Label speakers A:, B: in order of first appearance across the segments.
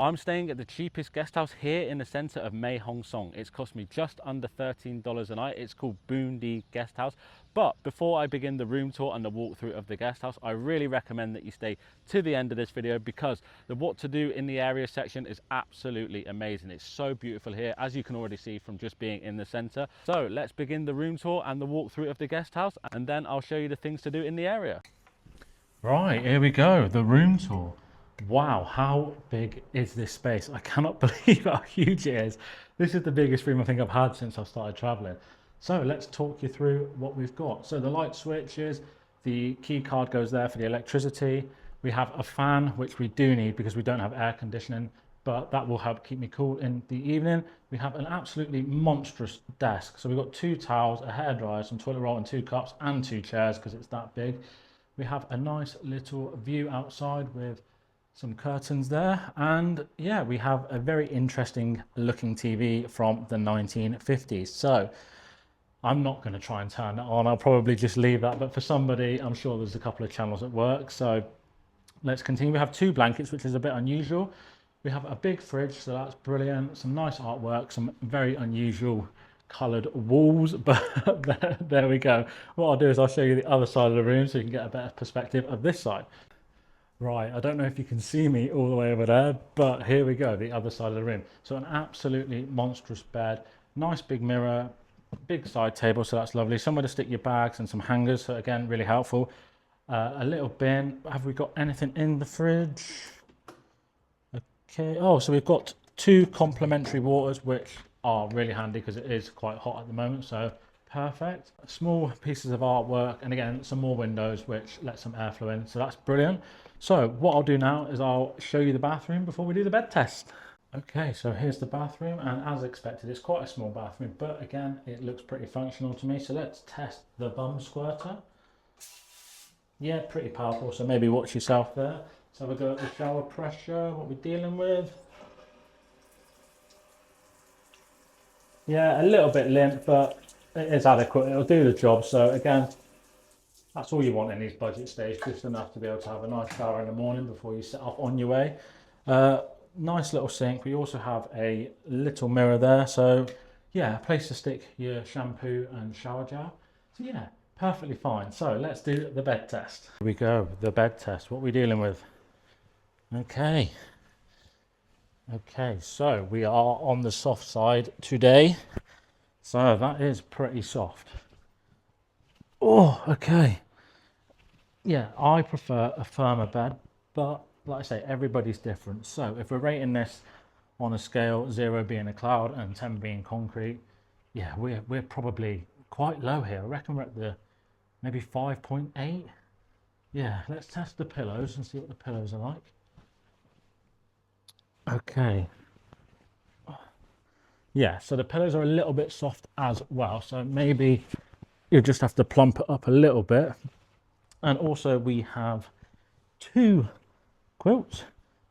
A: I'm staying at the cheapest guest house here in the center of Mae Hong Son. It's cost me just under $13 a night. It's called Boondee Guesthouse. But before I begin the room tour and the walkthrough of the guest house, I really recommend that you stay to the end of this video because the what to do in the area section is absolutely amazing. It's so beautiful here, as you can already see from just being in the center. So let's begin the room tour and the walkthrough of the guest house, and then I'll show you the things to do in the area. Right, here we go, the room tour. Wow, how big is this space? I cannot believe how huge it is. This is the biggest room I think I've had since I've started traveling. So let's talk you through what we've got. So the light switches, the key card goes there for the electricity. We have a fan, which we do need because we don't have air conditioning, but that will help keep me cool in the evening. We have an absolutely monstrous desk. So we've got 2 towels, a hairdryer, some toilet roll and 2 cups and 2 chairs because it's that big. We have a nice little view outside with some curtains there, and yeah, we have a very interesting looking TV from the 1950s. So I'm not going to try and turn that on, I'll probably just leave that, but for somebody I'm sure there's a couple of channels at work. So let's continue. We have 2 blankets, which is a bit unusual. We have a big fridge, so that's brilliant. Some nice artwork, some very unusual coloured walls, but there we go. What I'll do is I'll show you the other side of the room so you can get a better perspective of this side. Right, I don't know if you can see me all the way over there, but here we go, the other side of the room. So an absolutely monstrous bed, nice big mirror, big side table, so that's lovely. Somewhere to stick your bags and some hangers, so again, really helpful. A little bin. Have we got anything in the fridge? Okay, oh, so we've got 2 complimentary waters, which are really handy because it is quite hot at the moment, so perfect. Small pieces of artwork, and again, some more windows, which let some airflow in, so that's brilliant. So what I'll do now is I'll show you the bathroom before we do the bed test. Okay, so here's the bathroom, and as expected, it's quite a small bathroom, but again, it looks pretty functional to me. So let's test the bum squirter. Yeah, pretty powerful, so maybe watch yourself there. Let's have a go at the shower pressure, what we're dealing with. Yeah, a little bit limp, but it is adequate, it'll do the job. So again, that's all you want in these budget stays, just enough to be able to have a nice shower in the morning before you set off on your way. Nice little sink. We also have a little mirror there, so yeah, a place to stick your shampoo and shower gel. So yeah, perfectly fine. So let's do the bed test. Here we go, the bed test. What are we dealing with? Okay, so we are on the soft side today. So that is pretty soft. Oh, okay. Yeah, I prefer a firmer bed, but like I say, everybody's different. So if we're rating this on a scale, 0 being a cloud and 10 being concrete, yeah, we're probably quite low here. I reckon we're at the maybe 5.8. Yeah, let's test the pillows and see what the pillows are like. Okay. Yeah, so the pillows are a little bit soft as well, so maybe you'll just have to plump it up a little bit. And also we have 2 quilts,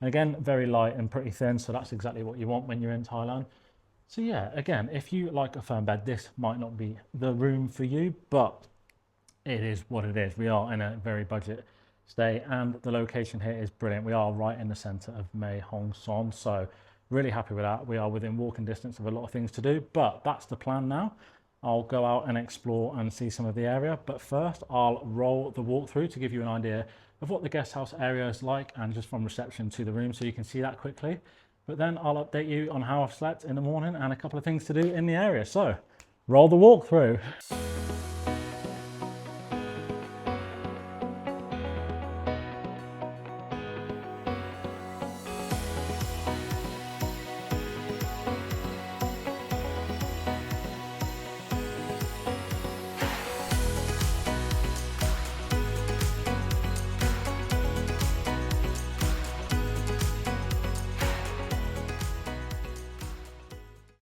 A: again very light and pretty thin, so that's exactly what you want when you're in Thailand. So yeah, again, if you like a firm bed, this might not be the room for you, but it is what it is. We are in a very budget stay, and the location here is brilliant. We are right in the center of Mae Hong Son, so really happy with that. We are within walking distance of a lot of things to do, but that's the plan now. I'll go out and explore and see some of the area, but first I'll roll the walkthrough to give you an idea of what the guest house area is like, and just from reception to the room, so you can see that quickly. But then I'll update you on how I've slept in the morning and a couple of things to do in the area. So roll the walkthrough.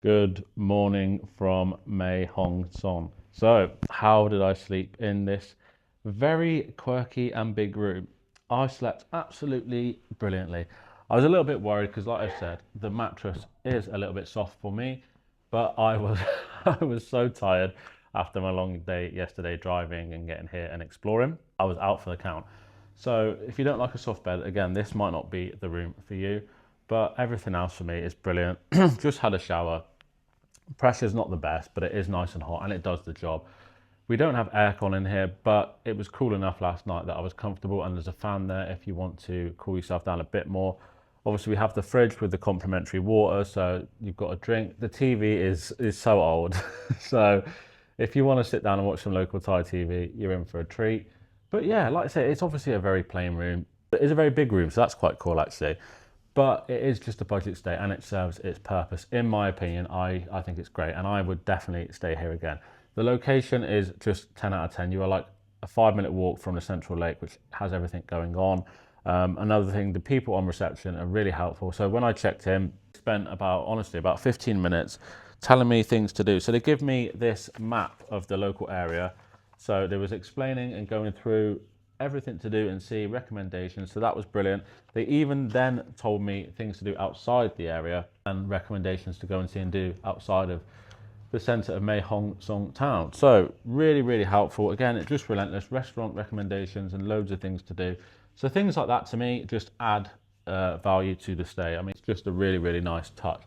A: Good morning from Mae Hong Son. So how did I sleep in this very quirky and big room? I slept absolutely brilliantly. I was a little bit worried because, like I said, the mattress is a little bit soft for me, but I was so tired after my long day yesterday driving and getting here and exploring. I was out for the count. So if you don't like a soft bed, again, this might not be the room for you. but everything else for me is brilliant. Just had a shower. Pressure's not the best, but it is nice and hot and it does the job. We don't have aircon in here, but it was cool enough last night that I was comfortable, and there's a fan there if you want to cool yourself down a bit more. Obviously, we have the fridge with the complimentary water, so you've got a drink. The TV is so old, so if you want to sit down and watch some local Thai TV, you're in for a treat. But yeah, like I say, it's obviously a very plain room. It is a very big room, so that's quite cool actually. But it is just a budget stay and it serves its purpose. In my opinion, I think it's great and I would definitely stay here again. The location is just 10 out of 10. You are like a 5-minute walk from the central lake, which has everything going on. Another thing, the people on reception are really helpful. So when I checked in, spent honestly about 15 minutes telling me things to do. So they give me this map of the local area. So they was explaining and going through everything to do and see, recommendations. So that was brilliant. They even then told me things to do outside the area and recommendations to go and see and do outside of the centre of Mae Hong Son town. So really, really helpful. Again, it's just relentless. Restaurant recommendations and loads of things to do. So things like that to me just add value to the stay. I mean, it's just a really, really nice touch.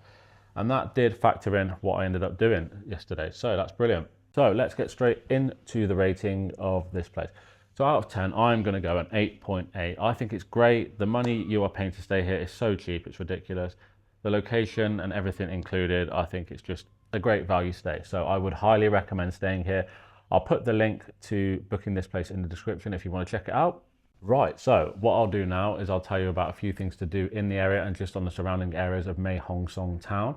A: And that did factor in what I ended up doing yesterday. So that's brilliant. So let's get straight into the rating of this place. So out of 10, I'm going to go an 8.8. I think it's great. The money you are paying to stay here is so cheap, it's ridiculous. The location and everything included, I think it's just a great value stay. So I would highly recommend staying here. I'll put the link to booking this place in the description if you want to check it out. Right, so what I'll do now is I'll tell you about a few things to do in the area and just on the surrounding areas of Mae Hong Son town.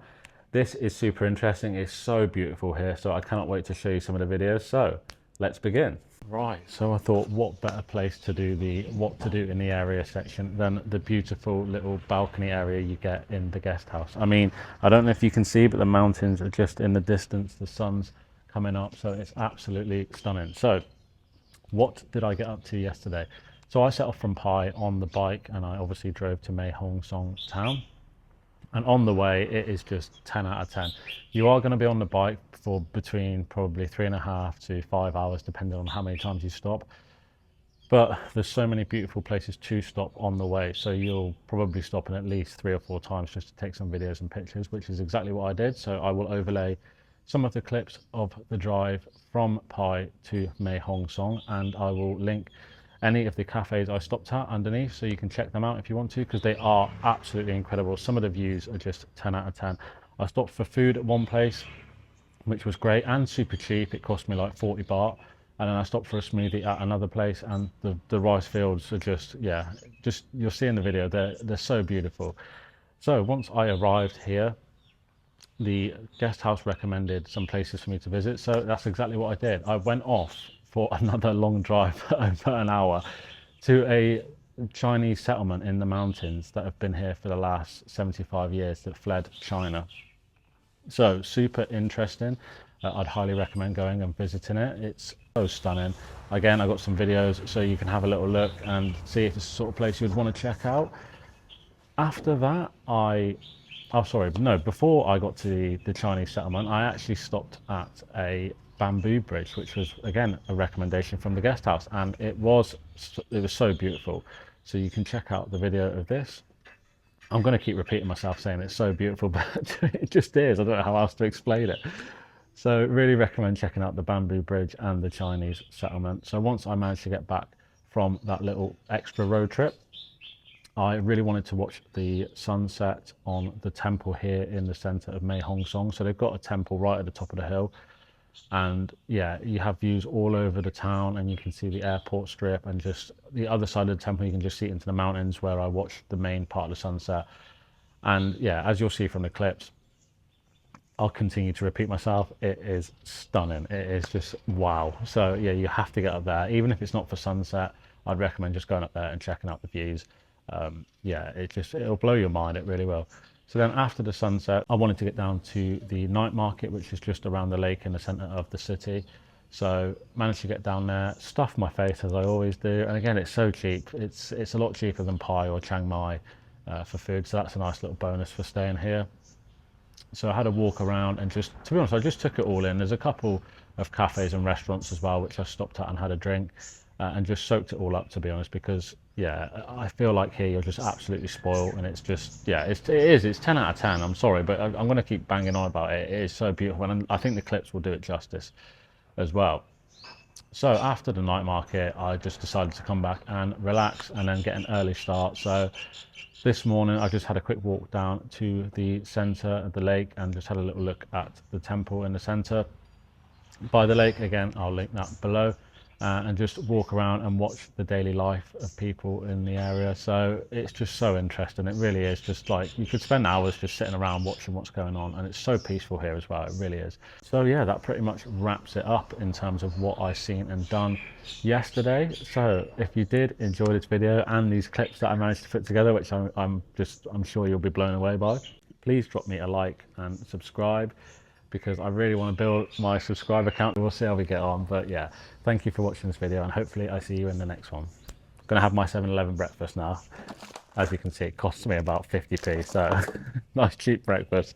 A: This is super interesting. It's so beautiful here, so I cannot wait to show you some of the videos. So let's begin. Right, so I thought what better place to do the what to do in the area section than the beautiful little balcony area you get in the guest house. I mean, I don't know if you can see, but the mountains are just in the distance. The sun's coming up, so it's absolutely stunning. So what did I get up to yesterday? So I set off from Pai on the bike and I obviously drove to Mae Hong Son town. And on the way, it is just 10 out of 10. You are going to be on the bike for between probably 3.5 to 5 hours, depending on how many times you stop. But there's so many beautiful places to stop on the way. So you'll probably stop in at least 3 or 4 times just to take some videos and pictures, which is exactly what I did. So I will overlay some of the clips of the drive from Pai to Mae Hong Son, and I will link any of the cafes I stopped at underneath, so you can check them out if you want to, because they are absolutely incredible. Some of the views are just 10 out of 10. I stopped for food at one place, which was great and super cheap. It cost me like 40 baht. And then I stopped for a smoothie at another place, and the rice fields are just, yeah, just you'll see in the video, they're so beautiful. So once I arrived here, the guest house recommended some places for me to visit. So that's exactly what I did. I went off for another long drive for over an hour to a Chinese settlement in the mountains that have been here for the last 75 years that fled China. So super interesting. I'd highly recommend going and visiting it. It's so stunning. Again, I got some videos so you can have a little look and see if it's the sort of place you'd want to check out. After that, before I got to the Chinese settlement, I actually stopped at a bamboo bridge, which was again a recommendation from the guest house, and it was so beautiful. So you can check out the video of this. I'm going to keep repeating myself saying it's so beautiful, but it just is. I don't know how else to explain it. So really recommend checking out the bamboo bridge and the Chinese settlement. So once I managed to get back from that little extra road trip, I really wanted to watch the sunset on the temple here in the center of Mae Hong Son. So they've got a temple right at the top of the hill. And yeah, you have views all over the town, and you can see the airport strip, and just the other side of the temple you can just see into the mountains where I watched the main part of the sunset. And yeah, as you'll see from the clips, I'll continue to repeat myself, it is stunning. It is just wow. So yeah, you have to get up there. Even if it's not for sunset, I'd recommend just going up there and checking out the views. Yeah, it'll blow your mind, it really will. So then after the sunset, I wanted to get down to the night market, which is just around the lake in the center of the city. So managed to get down there, stuff my face as I always do. And again, it's so cheap. It's a lot cheaper than Pai or Chiang Mai for food. So that's a nice little bonus for staying here. So I had a walk around and just, to be honest, I just took it all in. There's a couple of cafes and restaurants as well, which I stopped at and had a drink and just soaked it all up, to be honest, because yeah, I feel like here you're just absolutely spoiled, and it's just, yeah, it's 10 out of 10. I'm sorry, but I'm going to keep banging on about it. It is so beautiful, and I think the clips will do it justice as well. So after the night market, I just decided to come back and relax and then get an early start. So this morning I just had a quick walk down to the center of the lake and just had a little look at the temple in the center by the lake. Again, I'll link that below, and just walk around and watch the daily life of people in the area. So it's just so interesting. It really is just like you could spend hours just sitting around watching what's going on, and it's so peaceful here as well. It really is. So yeah, that pretty much wraps it up in terms of what I seen and done yesterday. So if you did enjoy this video and these clips that I managed to put together, which I'm sure you'll be blown away by, please drop me a like and subscribe, because I really want to build my subscriber count. We'll see how we get on. But yeah, thank you for watching this video, and hopefully I see you in the next one. I'm gonna have my 7-Eleven breakfast now. As you can see, it costs me about 50p, so nice cheap breakfast.